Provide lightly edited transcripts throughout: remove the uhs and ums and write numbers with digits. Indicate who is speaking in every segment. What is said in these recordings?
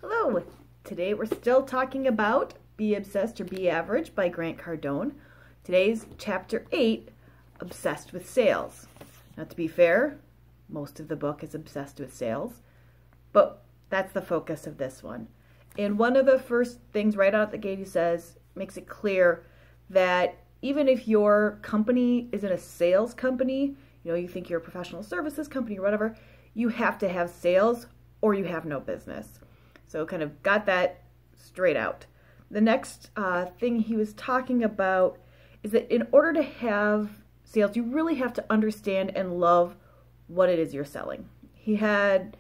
Speaker 1: Hello! Today we're still talking about Be Obsessed or Be Average by Grant Cardone. Today's Chapter 8, Obsessed with Sales. Now to be fair, most of the book is obsessed with sales, but that's the focus of this one. And one of the first things right out the gate he says, makes it clear that even if your company isn't a sales company, you think you're a professional services company or whatever, you have to have sales or you have no business. So kind of got that straight out. The next thing he was talking about is that in order to have sales, you really have to understand and love what it is you're selling. He had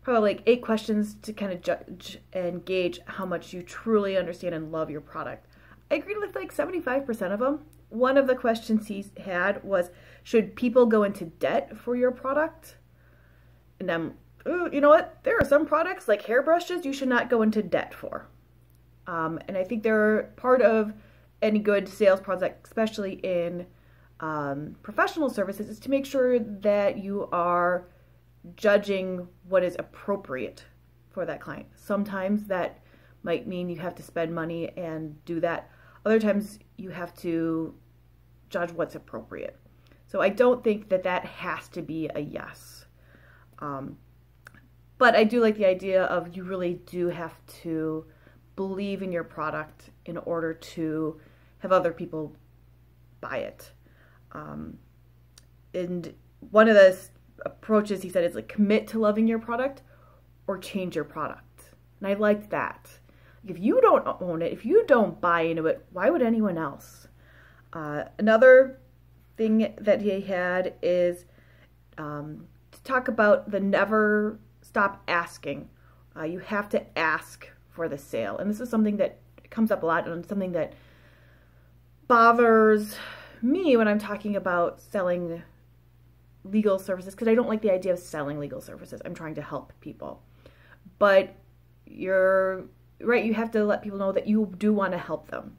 Speaker 1: probably like 8 questions to kind of judge and gauge how much you truly understand and love your product. I agreed with like 75% of them. One of the questions he had was, should people go into debt for your product? And you know what? There are some products like hairbrushes you should not go into debt for. And I think they're part of any good sales project, especially in professional services, is to make sure that you are judging what is appropriate for that client. Sometimes that might mean you have to spend money and do that. Other times you have to judge what's appropriate. So I don't think that that has to be a yes. But I do like the idea of you really do have to believe in your product in order to have other people buy it. And one of the approaches he said is like commit to loving your product or change your product. And I liked that. If you don't own it, if you don't buy into it, why would anyone else? Another thing that he had is to talk about the never stop asking. You have to ask for the sale. And this is something that comes up a lot and something that bothers me when I'm talking about selling legal services, because I don't like the idea of selling legal services. I'm trying to help people. But you're right, you have to let people know that you do want to help them,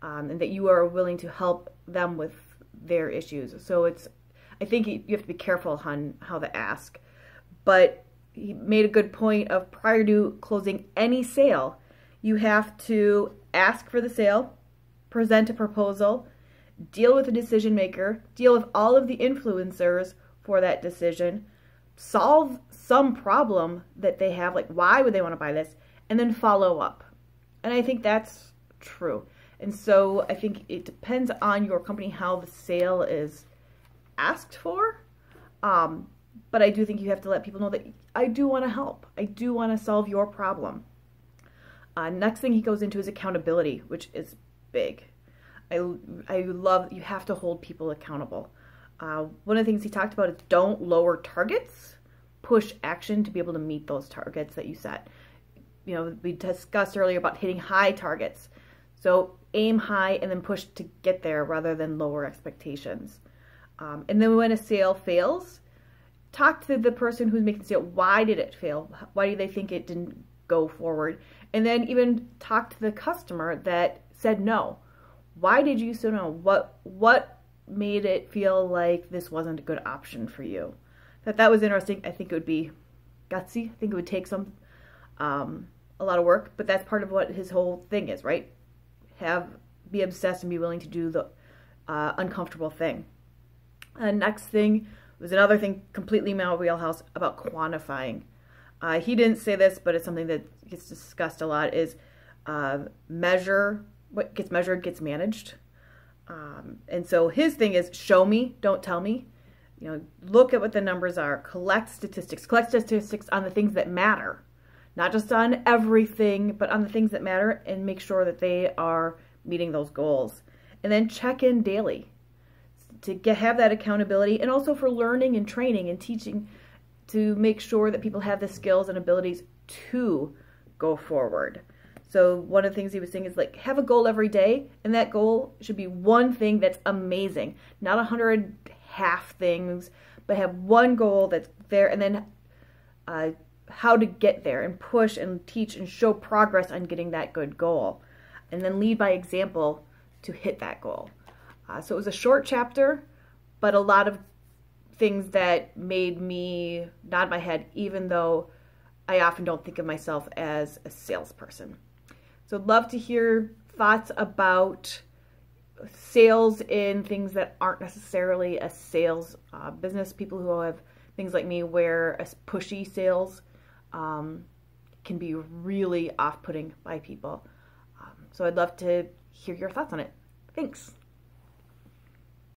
Speaker 1: and that you are willing to help them with their issues. So I think you have to be careful on how to ask. But he made a good point of prior to closing any sale, you have to ask for the sale, present a proposal, deal with the decision maker, deal with all of the influencers for that decision, solve some problem that they have, like why would they want to buy this, and then follow up. And I think that's true. And so I think it depends on your company how the sale is asked for. But I do think you have to let people know that I do want to help. I do want to solve your problem. Next thing he goes into is accountability, which is big. I love, you have to hold people accountable. One of the things he talked about is don't lower targets, push action to be able to meet those targets that you set. We discussed earlier about hitting high targets. So aim high and then push to get there rather than lower expectations. And then when a sale fails, talk to the person who's making the sale. Why did it fail? Why do they think it didn't go forward? And then even talk to the customer that said no. Why did you say no? What made it feel like this wasn't a good option for you? That was interesting. I think it would be gutsy. I think it would take a lot of work, but that's part of what his whole thing is, right? Be obsessed and be willing to do the uncomfortable thing. Next thing was another thing completely in my wheelhouse about quantifying. He didn't say this, but it's something that gets discussed a lot, is measure. What gets measured gets managed. And so his thing is show me, don't tell me. Look at what the numbers are. Collect statistics on the things that matter. Not just on everything, but on the things that matter, and make sure that they are meeting those goals. And then check in daily to have that accountability, and also for learning and training and teaching to make sure that people have the skills and abilities to go forward. So one of the things he was saying is like have a goal every day, and that goal should be one thing that's amazing, not 100 half things, but have one goal that's there, and then how to get there and push and teach and show progress on getting that good goal, and then lead by example to hit that goal. So it was a short chapter, but a lot of things that made me nod my head, even though I often don't think of myself as a salesperson. So I'd love to hear thoughts about sales in things that aren't necessarily a sales business. People who have things like me where a pushy sales can be really off-putting by people. So I'd love to hear your thoughts on it. Thanks.